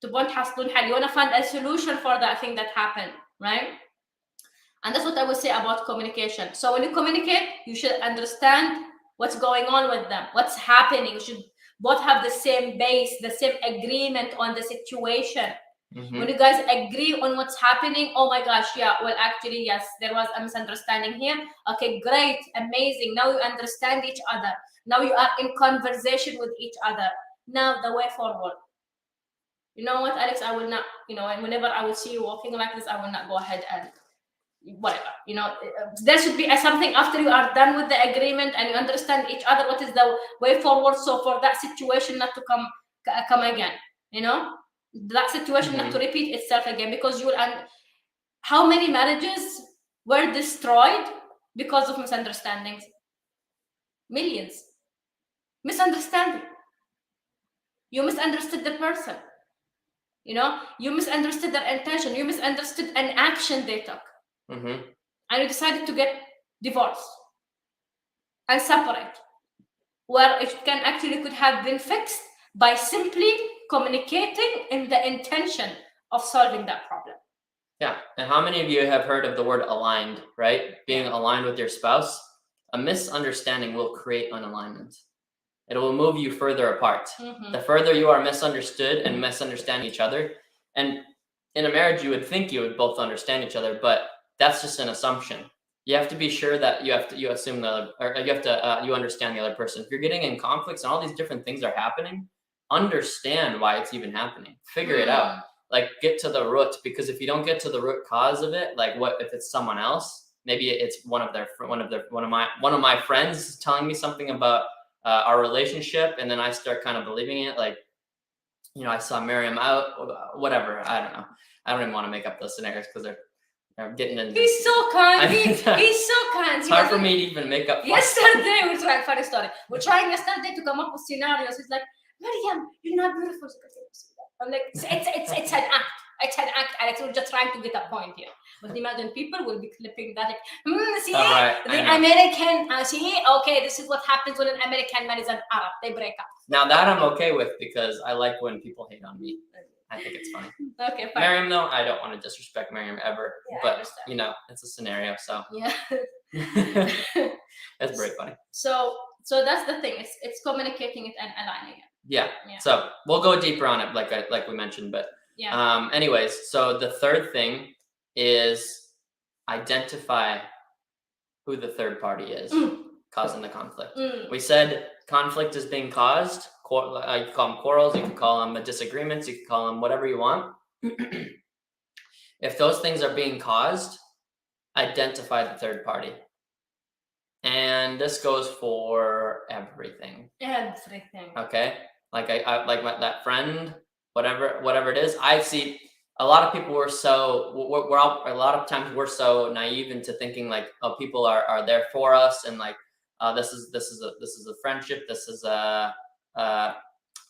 You want to find a solution for that thing that happened. right? And that's what I would say about communication. So when you communicate, you should understand what's going on with them, what's happening. You should both have the same base, the same agreement on the situation. When you guys agree on what's happening, oh my gosh, yeah, well, actually, yes, there was a misunderstanding here. Okay, great, amazing. Now you understand each other. Now you are in conversation with each other. Now the way forward. You know what, Alex? I will not, and whenever I will see you walking like this, I will not go ahead and whatever. There should be something after you are done with the agreement and you understand each other. What is the way forward? So for that situation not to come again, that situation not to repeat itself again, because how many marriages were destroyed because of misunderstandings? Millions. Misunderstanding. You misunderstood the person. You misunderstood their intention. You misunderstood an action they took. And you decided to get divorced and separate, where it could have been fixed by simply communicating in the intention of solving that problem. Yeah. And how many of you have heard of the word aligned, right? Being aligned with your spouse. A misunderstanding will create unalignment. It will move you further apart. The further you are misunderstood and misunderstanding each other, and in a marriage, you would think you would both understand each other, but that's just an assumption. You have to be sure that you understand the other person. If you're getting in conflicts and all these different things are happening, understand why it's even happening. Figure it out. Like, get to the root, because if you don't get to the root cause of it, like what if it's someone else? Maybe it's one of my friends telling me something about our relationship, and then I start kind of believing it. Like, I saw Maryam out, whatever. I don't know. I don't even want to make up those scenarios because they're getting into. He's so kind. He's so kind. It's hard for me to even make up. Yesterday, we're trying funny story. We're trying yesterday to come up with scenarios. He's like, Maryam, you're not beautiful. I'm like, it's an act. It's an act, Alex. We're just trying to get a point here. But imagine people will be clipping that. Like, see, the American, okay, this is what happens when an American man is an Arab. They break up. Now that I'm okay with, because I like when people hate on me. I think it's funny. Okay, fine. Maryam, though, I don't want to disrespect Maryam ever. Yeah, but, it's a scenario, so. Yeah. That's very funny. So that's the thing. It's communicating it and aligning it. Yeah. So we'll go deeper on it, like we mentioned, but. Yeah. Anyways, so the third thing is identify who the third party is causing the conflict. We said conflict is being caused. You can call them quarrels, you can call them disagreements, you can call them whatever you want. If those things are being caused, identify the third party. And this goes for everything. Everything. Okay? Like that friend, whatever it is. I see a lot of people a lot of times we're so naive into thinking like, oh, people are there for us, and like, this is a friendship, this is a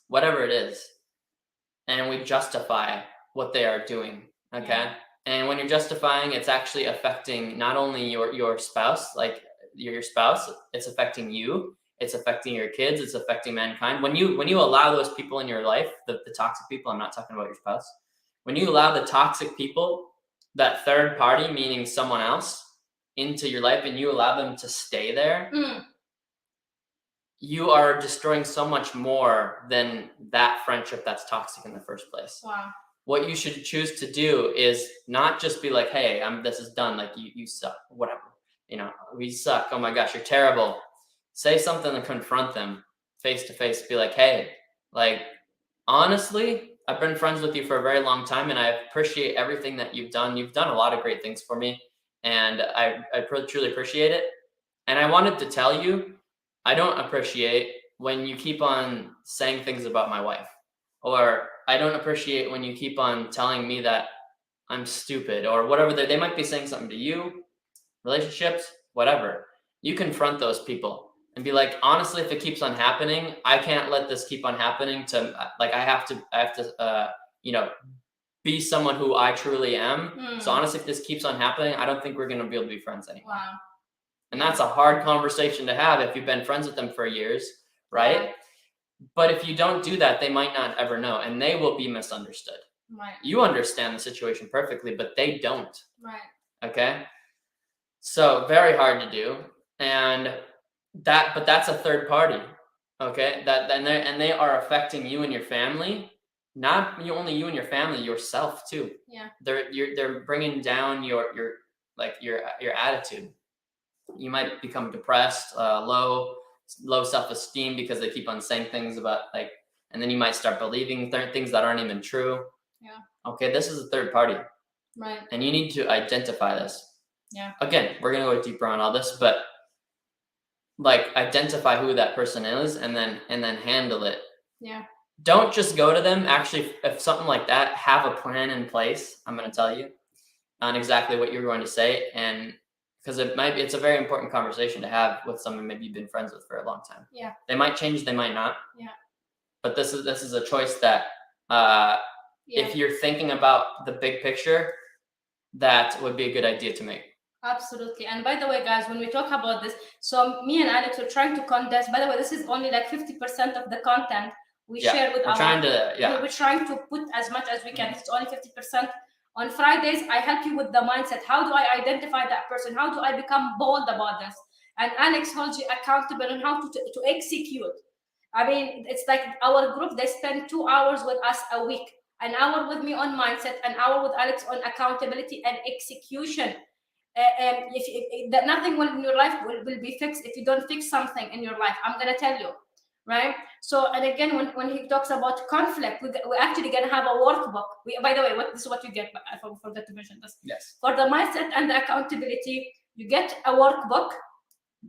whatever it is, and we justify what they are doing. Okay. Yeah. And when you're justifying, it's actually affecting not only your spouse, like your spouse, it's affecting you. It's affecting your kids. It's affecting mankind. When you allow those people in your life, the toxic people, I'm not talking about your spouse. When you allow the toxic people, that third party, meaning someone else, into your life, and you allow them to stay there, you are destroying so much more than that friendship that's toxic in the first place. Wow. What you should choose to do is not just be like, hey, this is done. Like, you suck, whatever. We suck. Oh my gosh, you're terrible. Say something and confront them face to face. Be like, hey, like, honestly, I've been friends with you for a very long time, and I appreciate everything that you've done. You've done a lot of great things for me, and I truly appreciate it. And I wanted to tell you, I don't appreciate when you keep on saying things about my wife, or I don't appreciate when you keep on telling me that I'm stupid, or whatever. They might be saying something to you, relationships, whatever. You confront those people and be like, honestly, if it keeps on happening, I can't let this keep on happening. I have to be someone who I truly am. So honestly, if this keeps on happening, I don't think we're going to be able to be friends anymore. Wow. And that's a hard conversation to have if you've been friends with them for years, right? Yeah. But if you don't do that, they might not ever know, and they will be misunderstood. Right. You understand the situation perfectly, but they don't. Right. Okay? So very hard to do. And that's a third party. Okay? And they are affecting you and your family. Not only you and your family, yourself too. Yeah. They're bringing down your your attitude. You might become depressed, low self-esteem because they keep on saying things about and then you might start believing things that aren't even true. Yeah. Okay, this is a third party, Right. and you need to identify this. Yeah. Again, we're gonna go deeper on all this, but identify who that person is, and then handle it. Yeah. Don't just go to them. Actually, if something like that, have a plan in place. I'm gonna tell you on exactly what you're going to say, and because it's a very important conversation to have with someone maybe you've been friends with for a long time. Yeah. They might change, they might not. Yeah. But this is a choice that if you're thinking about the big picture, that would be a good idea to make. Absolutely. And by the way, guys, when we talk about this, so me and Alex are trying to condense. By the way, this is only like 50% of the content we share with we're trying to we're trying to put as much as we can. It's only 50%. On Fridays, I help you with the mindset. How do I identify that person? How do I become bold about this? And Alex holds you accountable on how to execute. I mean, it's like our group, they spend 2 hours with us a week, an hour with me on mindset, an hour with Alex on accountability and execution. That nothing in your life will be fixed if you don't fix something in your life. I'm gonna tell you, right? So, and again, when he talks about conflict, we're actually gonna have a workbook. By the way, this is what you get. I forgot to mention this. Yes. For the mindset and the accountability, you get a workbook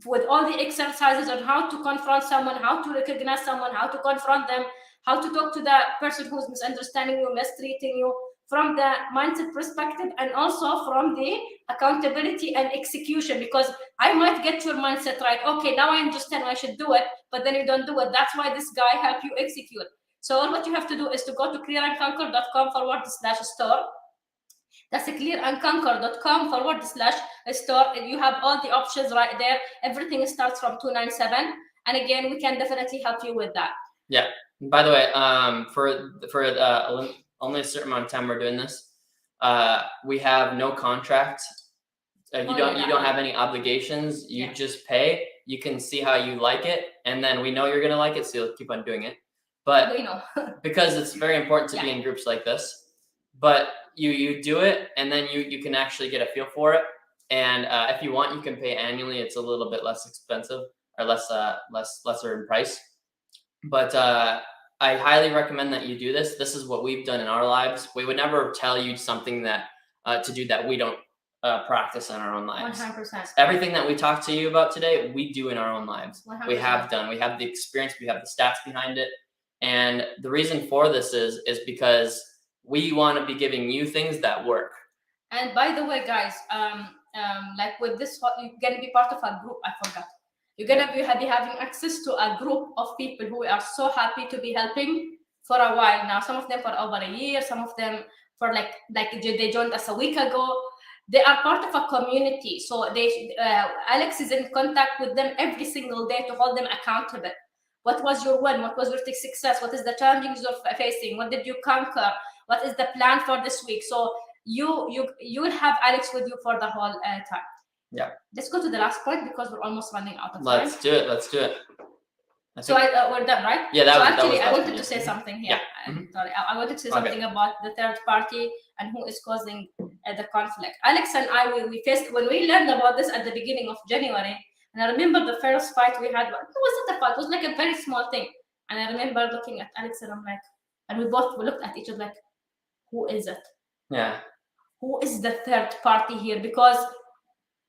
with all the exercises on how to confront someone, how to recognize someone, how to confront them, how to talk to the person who's misunderstanding you, mistreating you, from the mindset perspective, and also from the accountability and execution, because I might get your mindset right. Okay, now I understand I should do it, but then you don't do it. That's why this guy helped you execute. So all what you have to do is to go to clearandconquer.com/store. That's clearandconquer.com/store. You have all the options right there. Everything starts from 297. And again, we can definitely help you with that. Yeah. By the way, for only a certain amount of time we're doing this. We have no contract. You don't have any obligations. You just pay. You can see how you like it, and then we know you're gonna like it, so you'll keep on doing it. But we know because it's very important to be in groups like this. But you do it, and then you can actually get a feel for it. And if you want, you can pay annually. It's a little bit less expensive, or lesser in price. But I highly recommend that you do this. This is what we've done in our lives. We would never tell you something that to do that we don't practice in our own lives. 100%. Everything that we talked to you about today, we do in our own lives. 100%. We have done. We have the experience. We have the stats behind it. And the reason for this is because we want to be giving you things that work. And by the way, guys, like with this, you're gonna be part of a group. I forgot. You're gonna be having access to a group of people who are so happy to be helping for a while now. Some of them for over a year. Some of them for like they joined us a week ago. They are part of a community. So Alex is in contact with them every single day to hold them accountable. What was your win? What was your success? What is the challenges you're facing? What did you conquer? What is the plan for this week? So you will have Alex with you for the whole time. Yeah. Let's go to the last point because we're almost running out of time. Let's do it. So we're done, right? Yeah. I wanted to say something here. Yeah. Sorry, I wanted to say something about the third party and who is causing the conflict. Alex and I, we faced when we learned about this at the beginning of January. And I remember the first fight we had. It wasn't a fight. It was like a very small thing. And I remember looking at Alex and I'm like, and we looked at each other like, who is it? Yeah. Who is the third party here? Because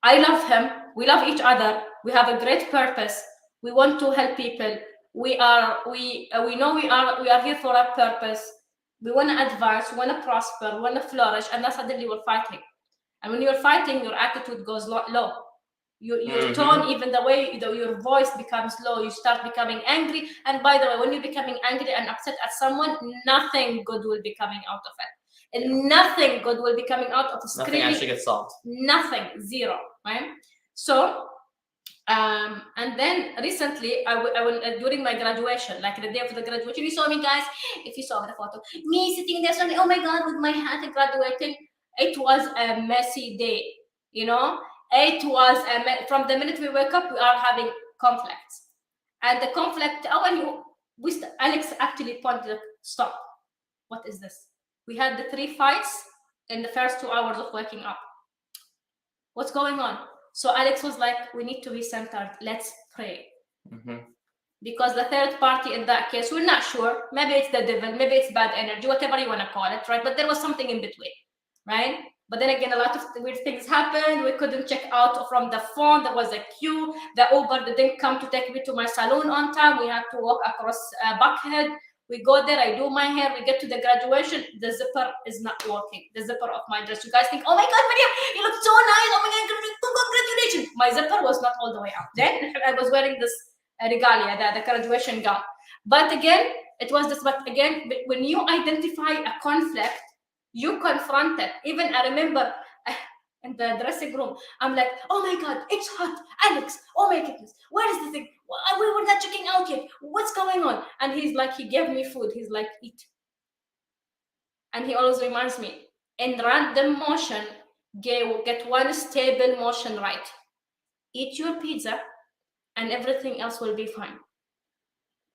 I love him. We love each other. We have a great purpose. We want to help people. We know we are here for a purpose. We want to advance. We want to prosper. We want to flourish. And then suddenly we're fighting. And when you're fighting, your attitude goes low. Your tone, even the way your voice becomes low, you start becoming angry. And by the way, when you're becoming angry and upset at someone, nothing good will be coming out of it. And nothing good will be coming out of screaming. Nothing actually gets solved. Nothing, zero, right? So And then recently, during my graduation, like the day of the graduation, you saw me, guys. If you saw the photo, me sitting there, saying, "Oh my God," with my hat and graduating. It was a messy day, you know. It was from the minute we wake up, we are having conflicts, and the conflict. Oh, and Alex actually pointed, like, "Stop! What is this?" We had the 3 fights in the first 2 hours of waking up. What's going on? So Alex was like, we need to be centered. Let's pray. Mm-hmm. Because the third party in that case, we're not sure. Maybe it's the devil, maybe it's bad energy, whatever you want to call it, right? But there was something in between, right? But then again, a lot of weird things happened. We couldn't check out from the phone. There was a queue. The Uber didn't come to take me to my salon on time. We had to walk across Buckhead. We go there, I do my hair, we get to the graduation, the zipper is not working. The zipper of my dress. You guys think, oh my God, Maryam, you look so nice. Oh my God, congratulations. My zipper was not all the way up. Then I was wearing this regalia, the graduation gown. But again, it was this, but again, when you identify a conflict, you confront it. Even I remember in the dressing room, I'm like, oh my God, it's hot. Alex, oh my goodness, where is the thing? We were not checking out yet. What's going on? And he's like, he gave me food. He's like, eat. And he always reminds me, in random motion, get one stable motion right. Eat your pizza and everything else will be fine.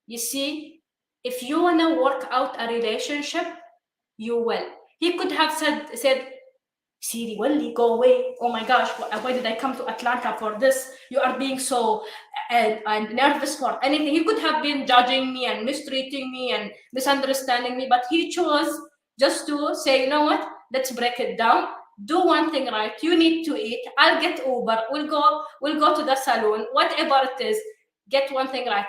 You see, if you want to work out a relationship, you will. He could have said, Siri, Wally, go away. Oh my gosh, why did I come to Atlanta for this? You are being so and nervous for anything. He could have been judging me and mistreating me and misunderstanding me, but he chose just to say, you know what? Let's break it down. Do one thing right. You need to eat. I'll get Uber. We'll go to the salon. Whatever it is, get one thing right.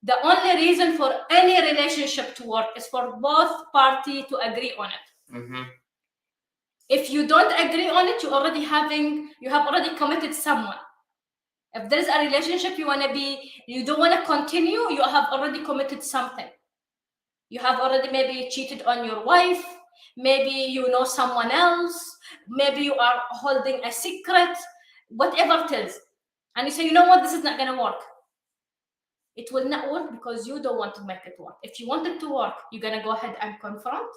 The only reason for any relationship to work is for both parties to agree on it. Mm-hmm. If you don't agree on it, you have already committed someone. If there's a relationship you don't want to continue, you have already committed something. You have already maybe cheated on your wife, maybe you know someone else, maybe you are holding a secret, whatever it is. And you say, you know what, this is not going to work. It will not work because you don't want to make it work. If you want it to work, you're going to go ahead and confront.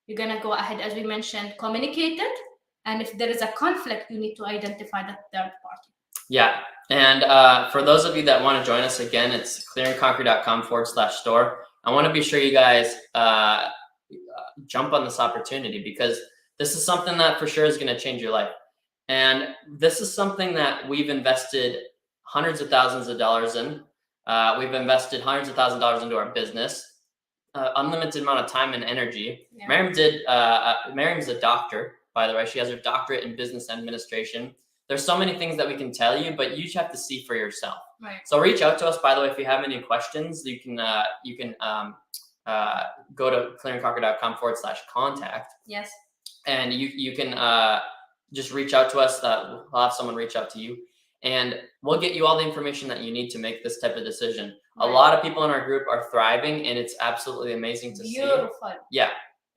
You're going to go ahead, as we mentioned, communicate it. And if there is a conflict, you need to identify the third party. Yeah. And for those of you that want to join us again, it's clearandconquer.com/store. I want to be sure you guys jump on this opportunity because this is something that for sure is going to change your life. And this is something that we've invested hundreds of thousands of dollars in. We've invested hundreds of thousands of dollars into our business. Unlimited amount of time and energy. Yeah. Maryam's a doctor, by the way. She has her doctorate in business administration. There's so many things that we can tell you, but you just have to see for yourself. Right. So reach out to us. By the way, if you have any questions, you can go to clearandconquer.com/contact. Yes. And you can just reach out to us. We'll have someone reach out to you. And we'll get you all the information that you need to make this type of decision. Right. A lot of people in our group are thriving, and it's absolutely amazing to see. Beautiful. Yeah.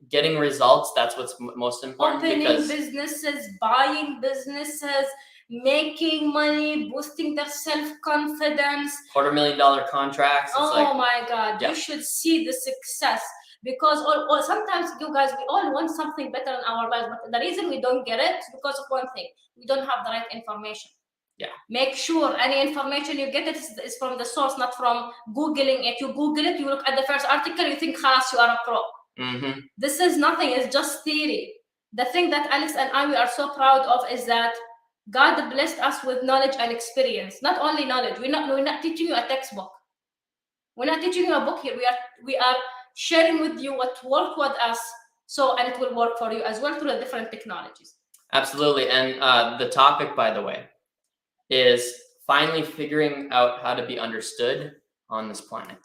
Getting results, that's what's most important. Opening businesses, buying businesses, making money, boosting their self-confidence. $250,000 contracts. Oh my God. Yeah. You should see the success. Because sometimes, you guys, we all want something better in our lives, but the reason we don't get it is because of one thing. We don't have the right information. Yeah. Make sure any information you get is from the source, not from Googling it. You Google it, you look at the first article, you think, khalas, you are a pro. Mm-hmm. This is nothing, it's just theory. The thing that Alex and I, we are so proud of is that God blessed us with knowledge and experience. Not only knowledge, we're not teaching you a textbook. We're not teaching you a book here. We are sharing with you what worked with us, and it will work for you as well through the different technologies. Absolutely. And the topic, by the way, is finally figuring out how to be understood on this planet.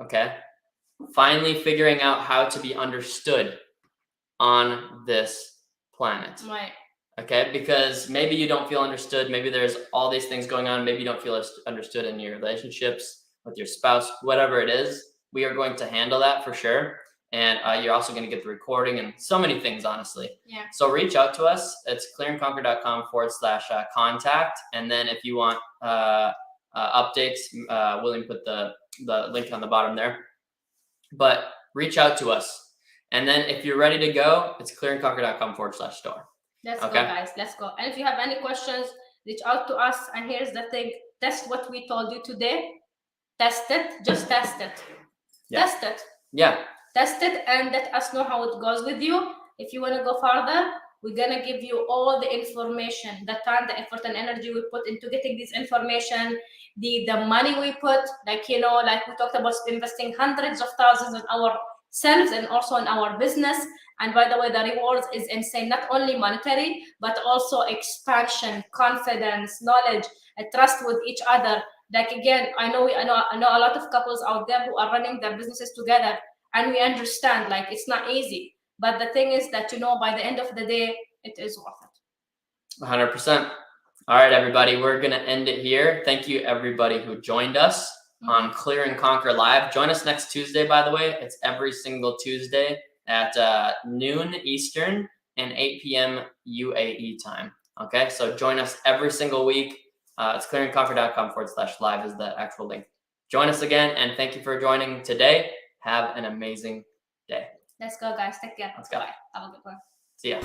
Okay? Finally figuring out how to be understood on this planet. Right. Okay? Because maybe you don't feel understood. Maybe there's all these things going on. Maybe you don't feel understood in your relationships with your spouse, whatever it is. We are going to handle that for sure. And you're also going to get the recording and so many things, honestly. Yeah. So reach out to us. It's clearandconquer.com/contact. And then if you want updates, William put the link on the bottom there. But reach out to us. And then if you're ready to go, it's clearandconquer.com/store. Let's go, guys. Let's go. And if you have any questions, reach out to us. And here's the thing. Test what we told you today. Test it. Just test it. Yeah. Test it. Yeah. Test it and let us know how it goes with you. If you want to go further, we're going to give you all the information, the time, the effort, and energy we put into getting this information, the money we put, like we talked about investing hundreds of thousands in ourselves and also in our business. And by the way, the rewards is insane, not only monetary, but also expansion, confidence, knowledge, and trust with each other. Like, again, I know a lot of couples out there who are running their businesses together, and we understand, like, it's not easy. But the thing is that, by the end of the day, it is worth it. 100%. All right, everybody, we're going to end it here. Thank you, everybody who joined us on Clear and Conquer Live. Join us next Tuesday, by the way. It's every single Tuesday at noon Eastern and 8 p.m. UAE time. Okay, so join us every single week. It's clearandconquer.com/live is the actual link. Join us again, and thank you for joining today. Have an amazing day. Let's go, guys. Take care. Let's go. Bye. Have a good one. See ya.